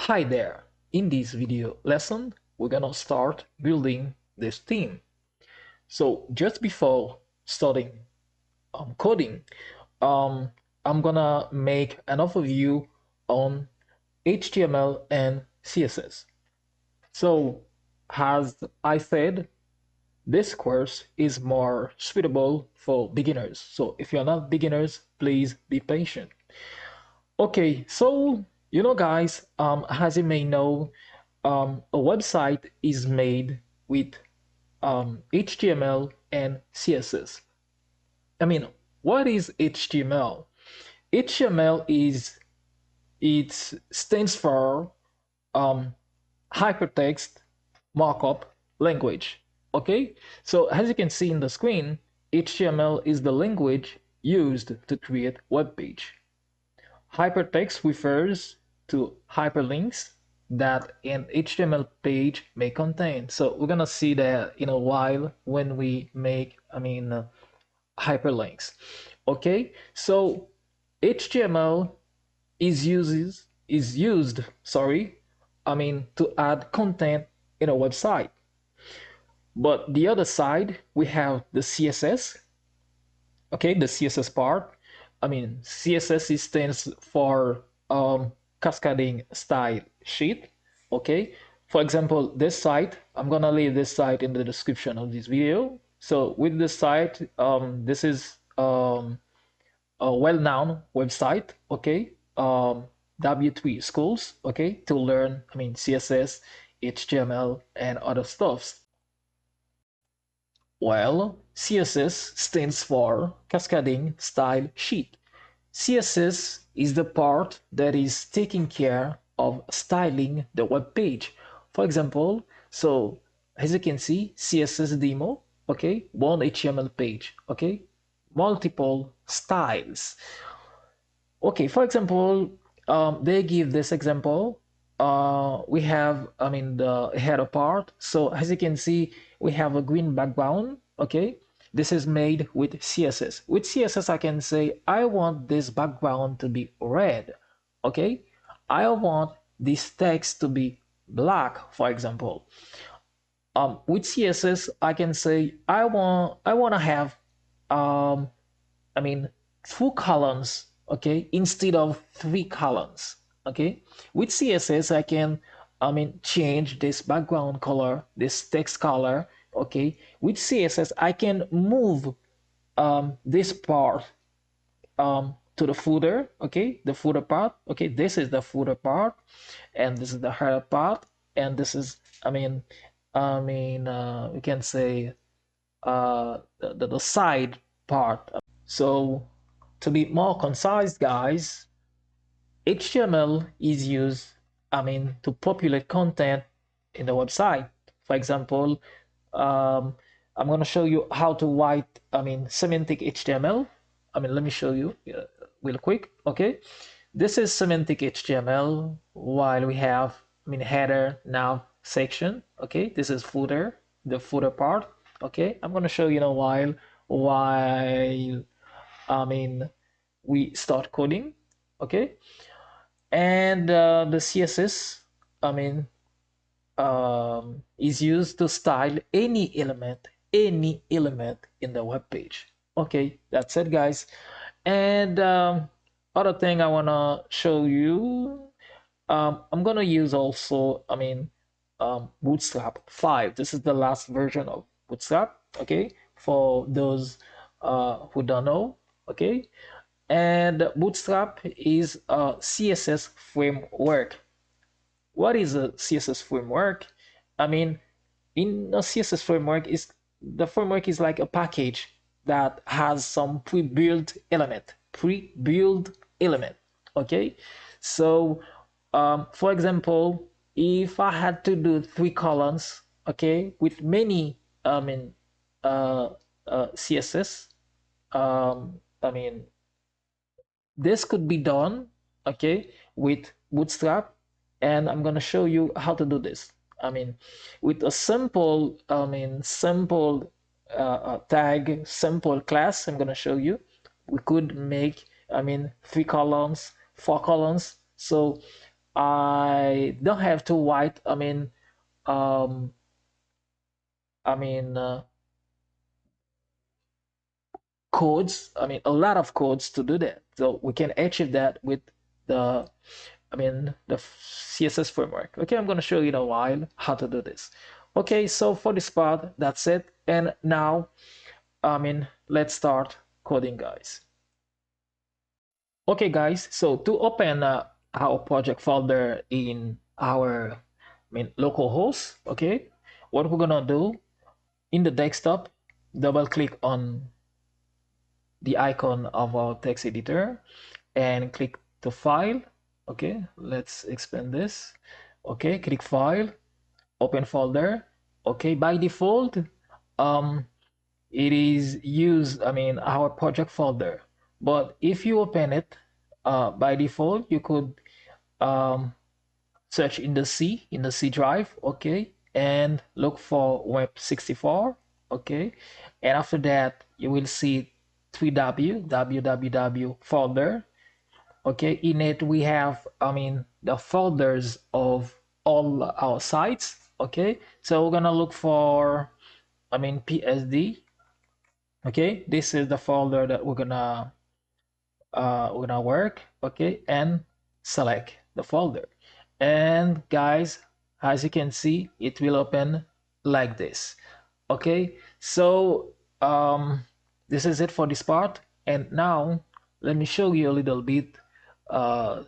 Hi there. In this video lesson, we're gonna start building this theme. So just before starting coding, um, I'm gonna make an overview on HTML and CSS. So as I said, this course is more suitable for beginners. So if you're not beginners, please be patient. Okay, so guys, as you may know, a website is made with HTML and CSS. I mean, what is HTML? HTML it stands for hypertext markup language. Okay, so as you can see in the screen, HTML is the language used to create web page. Hypertext refers to hyperlinks that an HTML page may contain. So we're gonna see that in a while when we make, hyperlinks. Okay, so HTML is used, to add content in a website. But the other side, we have the CSS. Okay, the CSS part. CSS stands for cascading style sheet. Okay, for example, this site, I'm gonna leave this site in the description of this video. So with this site, this is a well-known website. Okay, W3 schools. Okay, to learn CSS, HTML, and other stuffs. Well, CSS stands for Cascading Style Sheet. CSS is the part that is taking care of styling the web page. For example, so as you can see, CSS demo, okay, one HTML page, okay, multiple styles. Okay, for example, they give this example. We have, the header part. So as you can see, we have a green background. Okay, this is made with CSS. With CSS, I can say I want this background to be red. Okay, I want this text to be black, for example. With CSS, I can say I want to have um, I mean, 2 columns, okay, instead of 3 columns, okay. With CSS, I can, change this background color, this text color, okay. With CSS, I can move this part to the footer, okay, the footer part, okay. This is the footer part, and this is the header part, and this is, we can say the side part. So to be more concise, guys, HTML is used, to populate content in the website. For example, I'm going to show you how to write, semantic HTML. Let me show you real quick. Okay, this is semantic HTML. While we have, header, nav, section. Okay, this is footer, the footer part. Okay, I'm going to show you in a while we start coding. Okay, and the CSS is used to style any element in the web page. Okay, that's it, guys. And other thing I want to show you, I'm gonna use also Bootstrap 5. This is the last version of Bootstrap. Okay, for those who don't know. Okay, and Bootstrap is a CSS framework. What is a CSS framework? In a CSS framework, the framework is like a package that has some pre-built element. Okay, so for example, if I had to do 3 columns, okay, with many CSS, this could be done, okay, with Bootstrap, and I'm gonna show you how to do this. With a simple tag, simple class, I'm gonna show you. We could make 3 columns, 4 columns. So I don't have to write, um, I mean, codes, a lot of codes to do that. So we can achieve that with the, the CSS framework. Okay, I'm going to show you in a while how to do this. Okay, so for this part, that's it. And now, let's start coding, guys. Okay, guys, so to open our project folder in our local host, okay, what we're gonna do in the desktop, double click on the icon of our text editor and click to file. Okay, let's expand this. Okay, click file, open folder. Okay, by default, um, it is used, our project folder. But if you open it, by default, you could um, search in the C drive, okay, and look for web64, okay, and after that you will see 3w www folder, okay. In it we have the folders of all our sites, okay. So we're gonna look for PSD, okay. This is the folder that we're gonna work, okay, and select the folder. And guys, as you can see, it will open like this. Okay, so this is it for this part. And now let me show you a little bit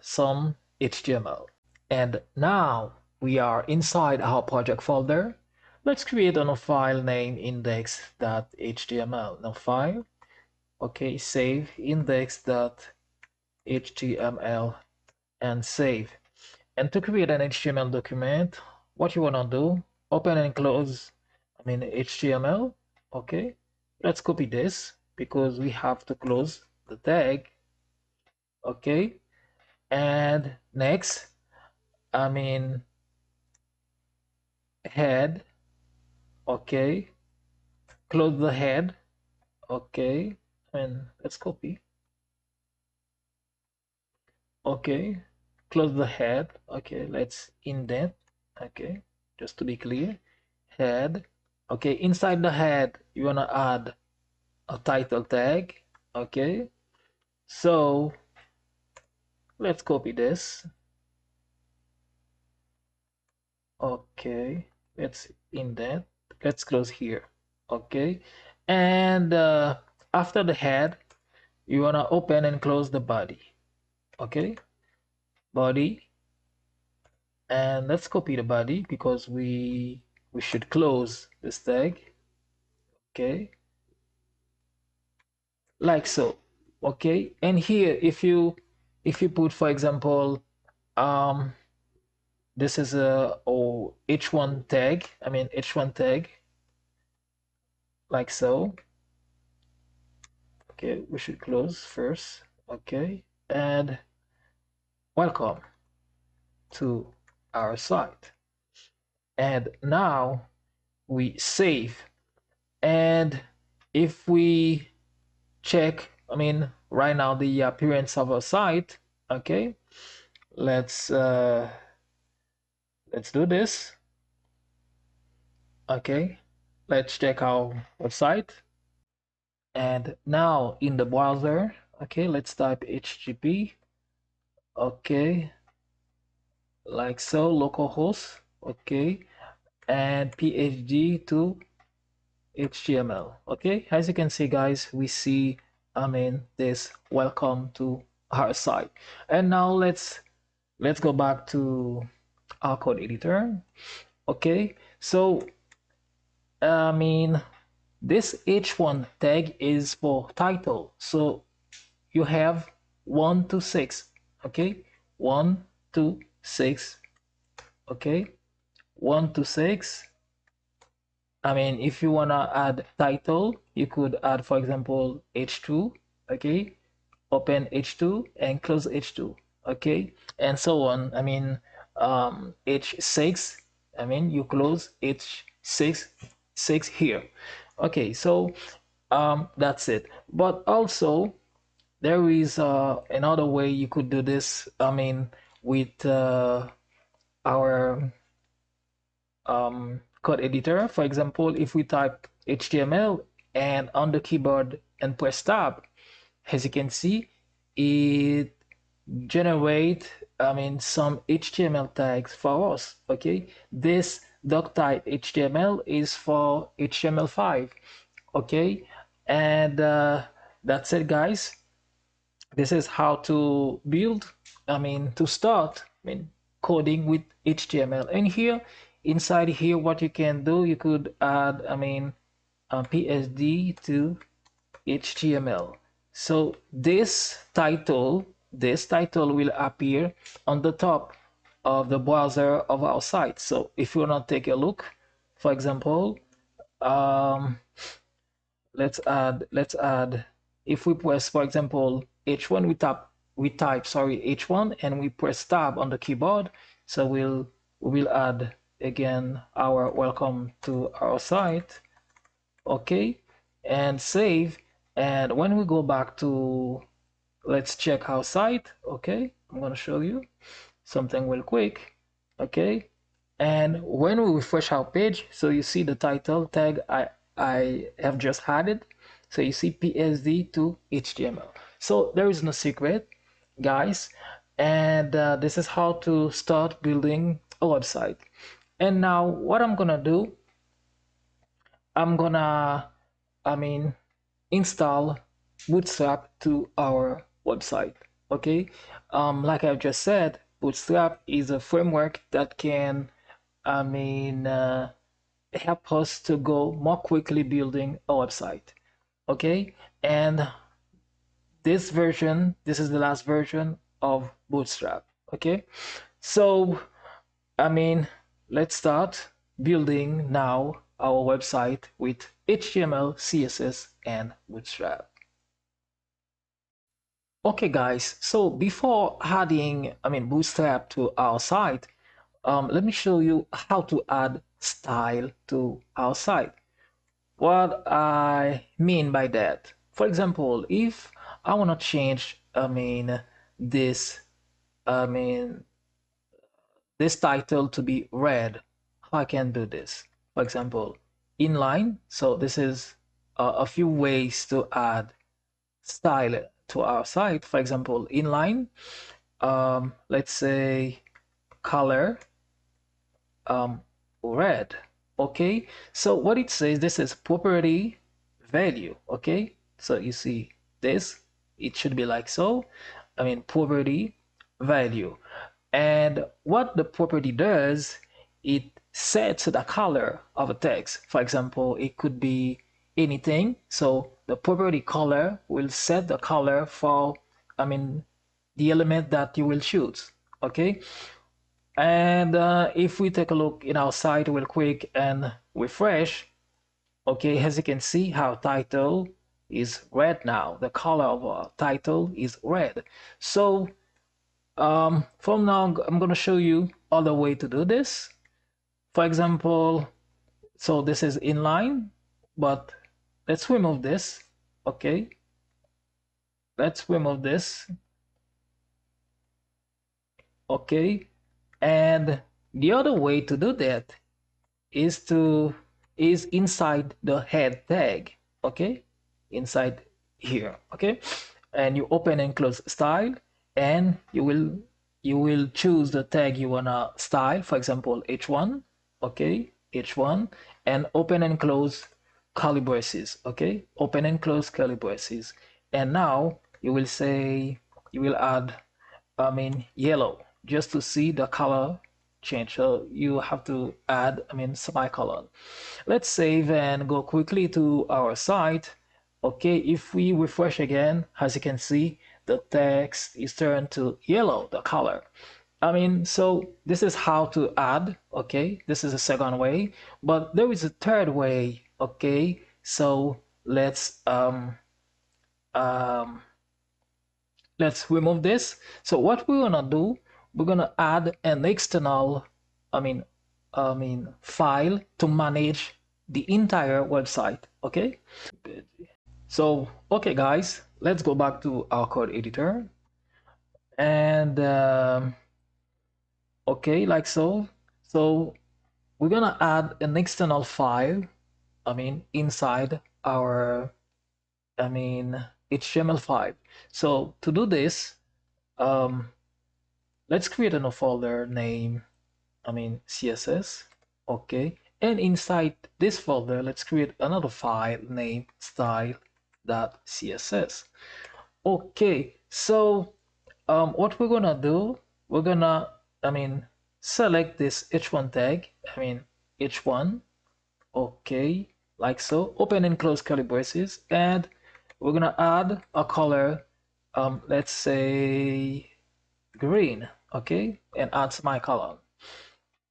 some HTML. And now we are inside our project folder. Let's create a file name index.html. Now file, okay, save index.html and save. And to create an HTML document, what you want to do, open and close, HTML, okay. Let's copy this because we have to close the tag, okay. And next, I mean, head, okay. Close the head, okay. And let's copy, okay. Close the head, okay. Let's indent, okay. Just to be clear, head, okay. Inside the head, you want to add a title tag, okay. So let's copy this, okay. Let's indent, let's close here, okay. And after the head, you want to open and close the body, okay. Body, and let's copy the body because we should close this tag, okay, like so, okay. And here, if you put, for example, this is a h1 tag, h1 tag, like so, okay. We should close first, okay. And welcome to our site. And now we save. And if we check, right now the appearance of our site, okay, let's do this, okay. Let's check our website. And now in the browser, okay, let's type http, okay, like so, localhost, okay, and phd to html, okay. As you can see, guys, we see this welcome to our site. And now let's go back to our code editor, okay. So this h1 tag is for title, so you have 1 to 6, okay. 1 to 6, okay. 1 to 6. If you wanna add title, you could add, for example, h2, okay. Open h2 and close h2, okay, and so on. H6, you close h6 here, okay. So that's it. But also there is another way you could do this, with our code editor. For example, if we type HTML and on the keyboard and press tab, as you can see, it generate some HTML tags for us. Okay, this doc type HTML is for HTML5. Okay, and that's it, guys. This is how to build, to start, coding with HTML. And here, inside here, what you can do, you could add, PSD to HTML. So this title will appear on the top of the browser of our site. So if you want to take a look, for example, um, let's add if we press, for example, H1, we type H1 and we press tab on the keyboard. So we'll add again our welcome to our site. Okay, and save. And when we go back to, let's check our site. Okay, I'm going to show you something real quick. Okay, and when we refresh our page, so you see the title tag I have just added. So you see PSD to HTML. So there is no secret, guys. And this is how to start building a website. And now what I'm gonna do, I'm gonna, I mean, install Bootstrap to our website. Okay, like I've just said, Bootstrap is a framework that can, I mean, help us to go more quickly building a website. Okay, and this is the last version of Bootstrap. Okay, so I mean, let's start building now our website with HTML, CSS, and Bootstrap. Okay, guys, so before adding, Bootstrap to our site, let me show you how to add style to our site. What I mean by that, for example, if I want to change, this, I mean, this title to be red, I can do this. For example, inline. So this is a few ways to add style to our site. For example, inline, let's say color, um, red. Okay, so what it says, this is property value. Okay, so you see this, it should be like so. Property value. And what the property does, it sets the color of a text. For example, it could be anything. So the property color will set the color for, the element that you will choose. Okay. And if we take a look in our site real quick and refresh, okay, as you can see, our title is red now. The color of our title is red. So from now, I'm going to show you other way to do this. For example, so this is inline, but let's remove this. Okay, let's remove this. Okay, and the other way to do that is inside the head tag. Okay, inside here. Okay, and you open and close style, and you will choose the tag you wanna style. For example, H1. Okay, H1, and open and close curly braces. Okay, open and close curly braces. And now you will say, you will add, yellow, just to see the color change. So you have to add, semicolon. Let's save and go quickly to our site. Okay, if we refresh again, as you can see, the text is turned to yellow, the color. So this is how to add. Okay, this is a second way, but there is a third way. Okay, so let's remove this. So what we're gonna do, we're gonna add an external, file to manage the entire website. Okay. So, okay, guys, let's go back to our code editor. And Okay, like so. So we're gonna add an external file, inside our, HTML5. So to do this, um, let's create a new folder name, CSS. Okay. And inside this folder, let's create another file named style.css. Okay. So what we're gonna do, we're gonna, I mean, select this h1 tag, h1. Okay, like so. Open and close curly braces, and we're gonna add a color, let's say green. Okay, and add semicolon.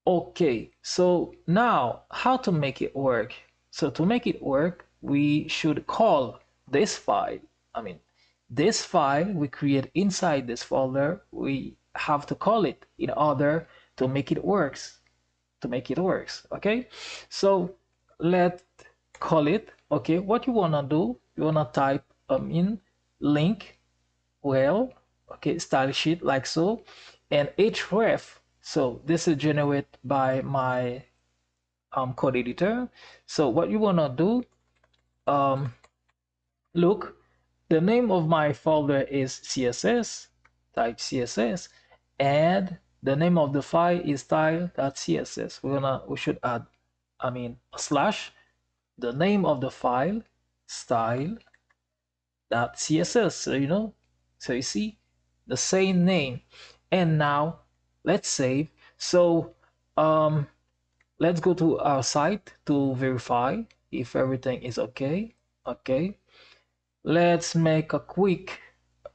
Okay, so now how to make it work? So to make it work, we should call this file. I mean, this file we create inside this folder, we have to call it in order to make it works. Okay? So let's call it. Okay, what you wanna do? You wanna type in link well, okay, style sheet like so, and href. So this is generated by my code editor. So what you wanna do, um, look, the name of my folder is CSS, type CSS, and the name of the file is style.css. We should add, a slash, the name of the file, style.css. So you see the same name. And now let's save. So um, let's go to our site to verify if everything is okay. Okay. Let's make a quick,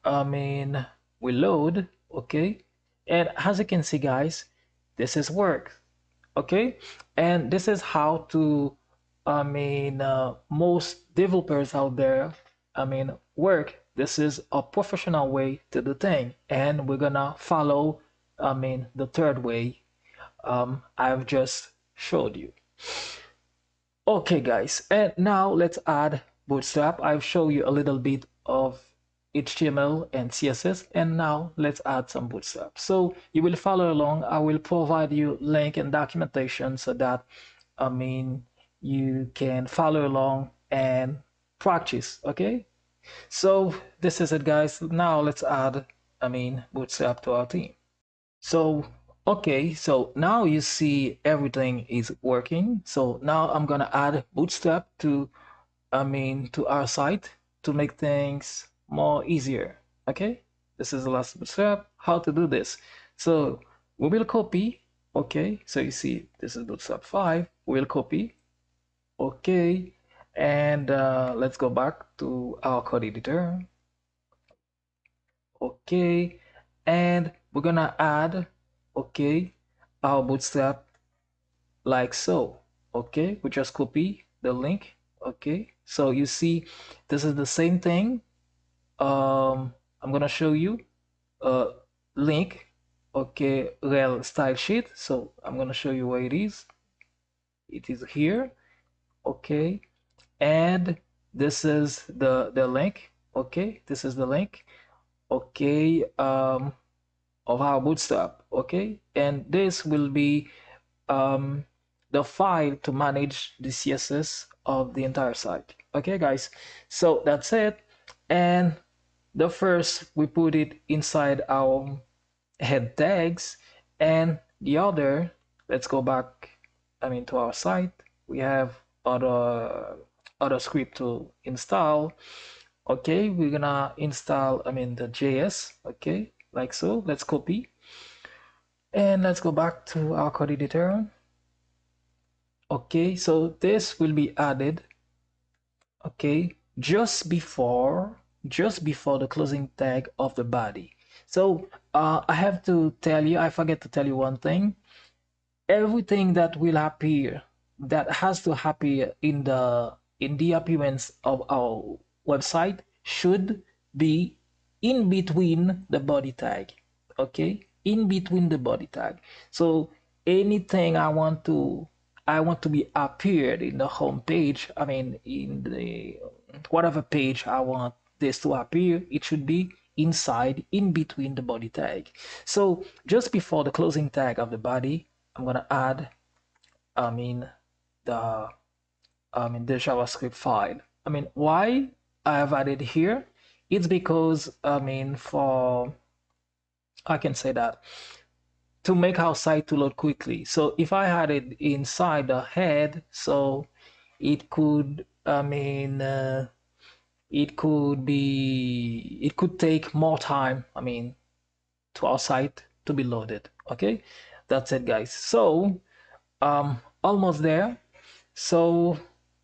reload. Okay. And as you can see, guys, this is work. Okay. And this is how to, most developers out there, work. This is a professional way to do thing. And we're gonna follow, the third way I've just showed you. Okay, guys, and now let's add Bootstrap. I've shown you a little bit of HTML and CSS, and now let's add some Bootstrap. So you will follow along. I will provide you link and documentation so that, you can follow along and practice, okay? So this is it, guys. Now let's add, Bootstrap to our team. So, okay, so now you see everything is working. So now I'm gonna add Bootstrap to, to our site to make things more easier. Okay, this is the last Bootstrap. How to do this? So we will copy. Okay, so you see this is Bootstrap 5. We'll copy. Okay, and let's go back to our code editor. Okay, and we're gonna add, okay, our Bootstrap like so. Okay, we just copy the link. Okay, so you see this is the same thing. I'm gonna show you a link. Okay, rel style sheet. So I'm gonna show you where it is. It is here. Okay, and this is the link. Okay, this is the link. Okay, of our Bootstrap. Okay, and this will be um, the file to manage the CSS of the entire site. Okay, guys, so that's it. And the first, we put it inside our head tags, and the other, let's go back, to our site. We have other script to install. Okay, we're gonna install, the JS. Okay, like so. Let's copy. And let's go back to our code editor. Okay, so this will be added, okay, just before the closing tag of the body. So I have to tell you, I forget to tell you one thing. Everything that will appear, that has to appear in the appearance of our website should be in between the body tag. Okay, in between the body tag. So anything I want to be appeared in the home page, in the whatever page I want this to appear, it should be inside, in between the body tag. So just before the closing tag of the body, I'm gonna add, I mean, the the JavaScript file. Why I have added here? It's because for I can say that to make our site to load quickly. So if I had it inside the head, so it could, it could take more time, to our site to be loaded. Okay, that's it, guys. So almost there. So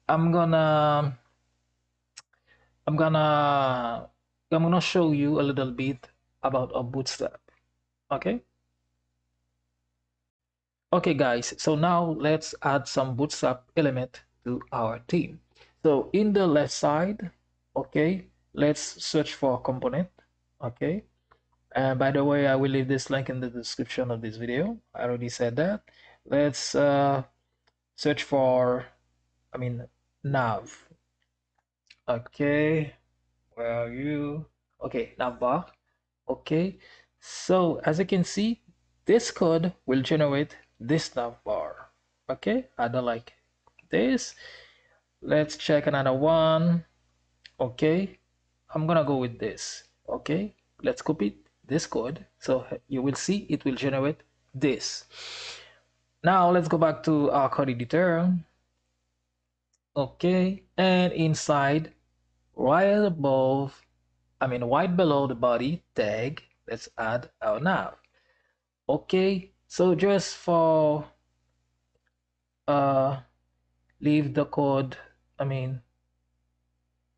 I'm gonna I'm gonna I'm gonna show you a little bit about a bootstrap. Okay. Okay, guys, so now let's add some bootstrap element to our theme. So in the left side, okay, let's search for a component. Okay. And by the way, I will leave this link in the description of this video. I already said that. Let's search for, nav. Okay, where are you? Okay, navbar. Okay, so as you can see, this code will generate this navbar. Okay, I don't like this. Let's check another one. Okay, I'm gonna go with this. Okay, let's copy this code. So you will see it will generate this. Now let's go back to our code editor. Okay, and inside, right above, right below the body tag, let's add our nav. Okay, so just for uh leave the code,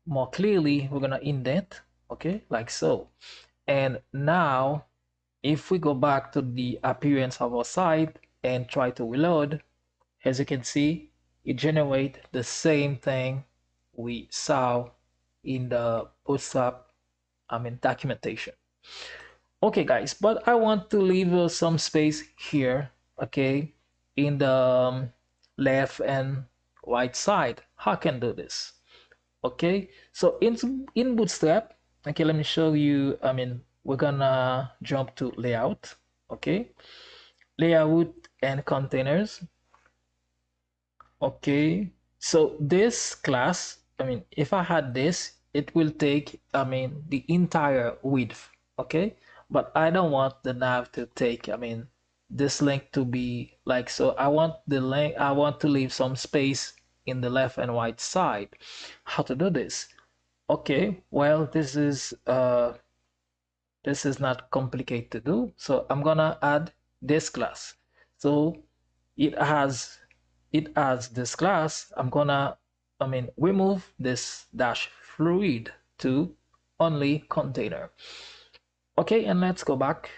more clearly, we're gonna indent, okay, like so. And now if we go back to the appearance of our site and try to reload, as you can see, it generates the same thing we saw in the bootstrap documentation. Okay, guys, but I want to leave some space here, okay, in the left and right side. How I can do this? Okay, so in Bootstrap, okay, let me show you. We're gonna jump to layout. Okay, layout and containers. Okay, so this class, if I had this, it will take, the entire width. Okay, but I don't want the nav to take, this link to be like so. I want the link, I want to leave some space in the left and right side. How to do this? Okay, well, this is not complicated to do. So I'm gonna add this class. So it has this class. I'm gonna remove this dash fluid to only container. Okay, and let's go back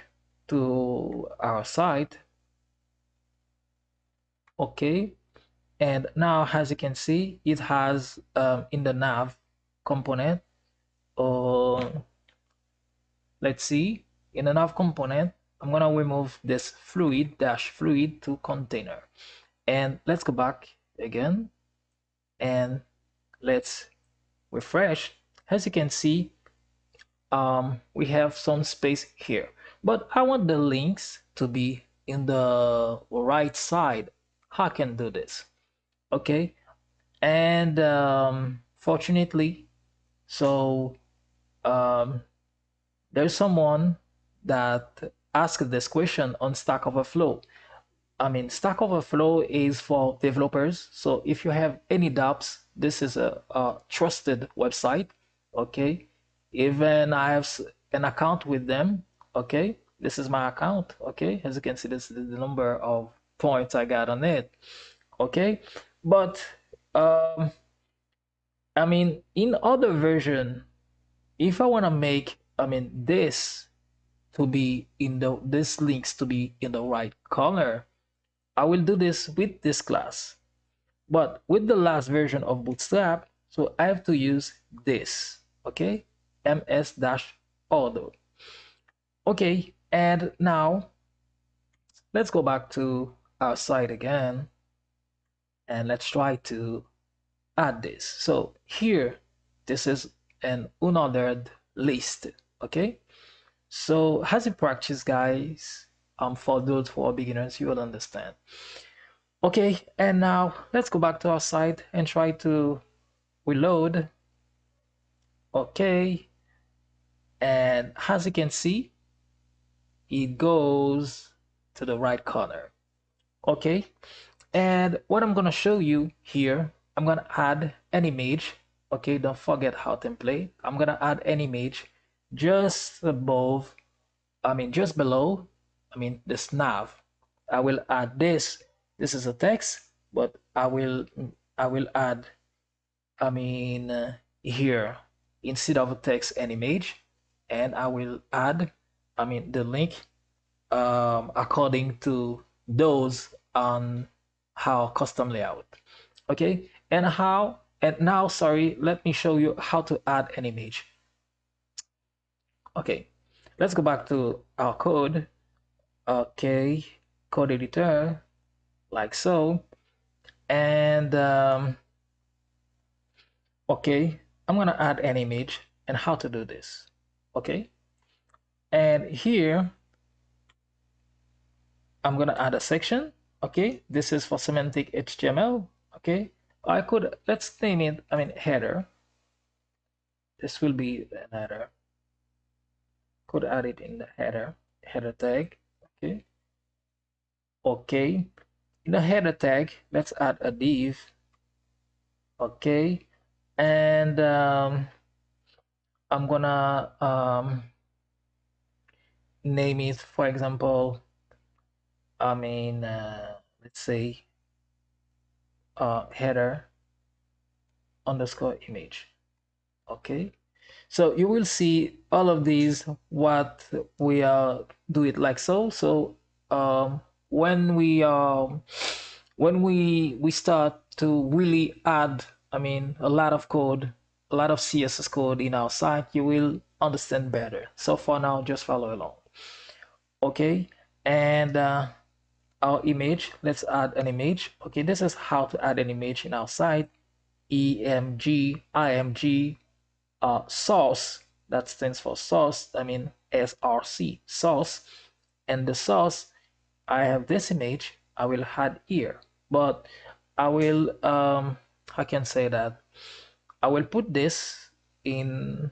to our site. Okay, and now as you can see, it has in the nav component, uh, let's see, in the nav component, I'm gonna remove this fluid dash fluid to container. And let's go back again and let's refresh. As you can see, we have some space here, but I want the links to be in the right side. How can I do this? Okay, and fortunately, so there's someone that asked this question on Stack Overflow. Stack Overflow is for developers. So if you have any doubts, this is a trusted website. Okay. Even I have an account with them. Okay. This is my account. Okay. As you can see, this is the number of points I got on it. Okay. But, in other version, if I want to make, this to be in this links to be in the right color, I will do this with this class. But with the last version of Bootstrap, so I have to use this, okay? ms-order. Okay, and now let's go back to our site again and let's try to add this. So here, this is an unordered list, okay? So as you practice, guys, for those who are beginners, you will understand. Okay, and now let's go back to our site and try to reload. Okay, and as you can see, it goes to the right corner. Okay, and what I'm gonna show you here, I'm gonna add an image. Okay, don't forget how template. I'm gonna add an image just above, just below, this nav. I will add this. This is a text, but I will add, here, instead of a text, an image, and I will add, the link, according to those on how custom layout. Okay, and now, sorry, let me show you how to add an image. Okay, let's go back to our code. Okay, code editor, like so. And okay, I'm gonna add an image and how to do this. Okay, and here I'm gonna add a section. Okay, this is for semantic HTML. Okay, I could, let's name it, header. This will be an header. Could add it in the header tag. Okay, okay, in the header tag, let's add a div. Okay, and I'm gonna name it, for example, let's say header underscore image. Okay, so you will see all of these, what we do it like so. So when we start to really add, a lot of code, a lot of CSS code in our site, you will understand better. So for now, just follow along. Okay, and our image, let's add an image. Okay, this is how to add an image in our site. img source, that stands for source, src, source. And the source, I have this image, I will add here, but I will I can say that I will put this in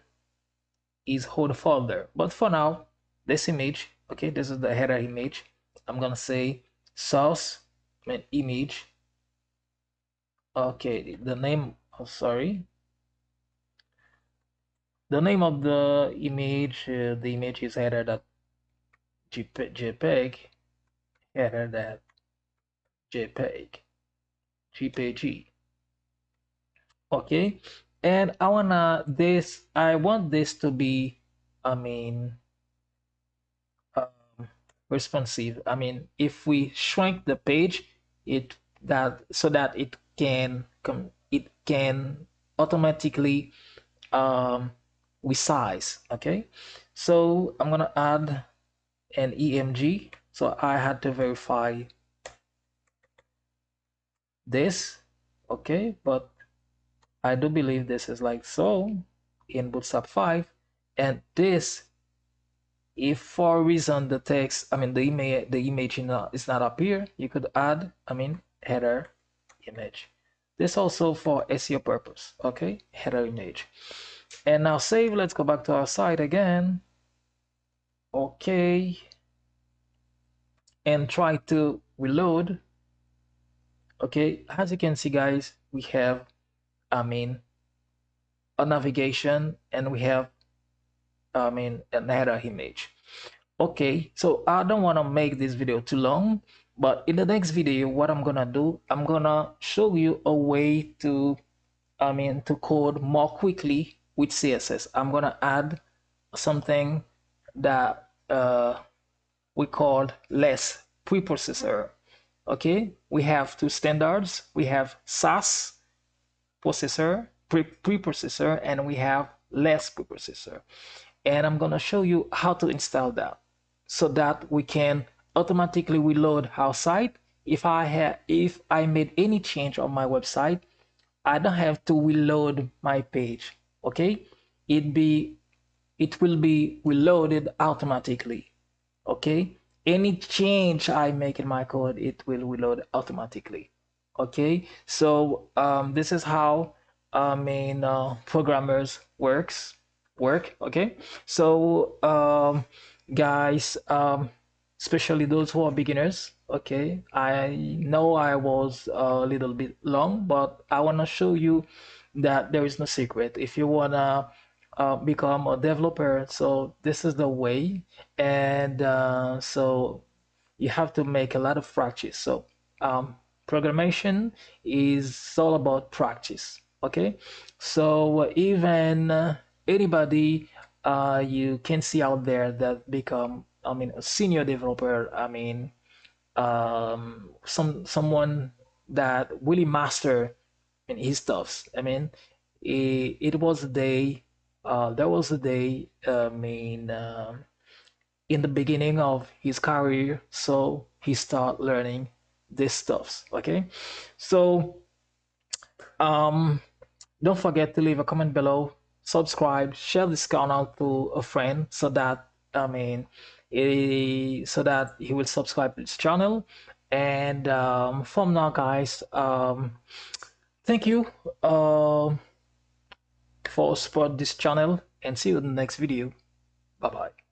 his whole folder. But for now, this image, okay, this is the header image. I'm gonna say source, image. Okay, the name, oh, sorry, the name of the image is header.jpg, header.jpg, jpg. Okay, and I want this to be, I mean, responsive. If we shrink the page, it that so that it can automatically resize. Okay, so I'm gonna add an emg. So I had to verify this. Okay, but I do believe this is like so in Bootstrap 5, and this, if for a reason the text, the image is not up here, you could add, header image. This also for SEO purpose. Okay, header image. And now save. Let's go back to our site again. Okay, and try to reload. Okay, as you can see, guys, we have, a navigation, and we have, an header image. Okay, so I don't want to make this video too long, but in the next video, what I'm gonna do, I'm gonna show you a way to, to code more quickly with CSS. I'm gonna add something that we call less preprocessor. Okay, we have two standards. We have SAS processor, preprocessor, and we have less preprocessor. And I'm gonna show you how to install that so that we can automatically reload our site. If I made any change on my website, I don't have to reload my page. Okay, it be it will be reloaded automatically. Okay, any change I make in my code, it will reload automatically. Okay, so this is how programmers work. Okay, so guys, especially those who are beginners. Okay, I know I was a little bit long, but I want to show you that there is no secret. If you wanna become a developer, so this is the way. And so you have to make a lot of practice. So programmation is all about practice. Okay, so even anybody you can see out there that become, a senior developer, someone that really master his stuffs. It was a day. There was a day. In the beginning of his career, so he start learning this stuffs. Okay, so um, don't forget to leave a comment below, subscribe, share this channel to a friend so that so that he will subscribe to this channel. And from now, guys, thank you for support this channel, and see you in the next video. Bye bye.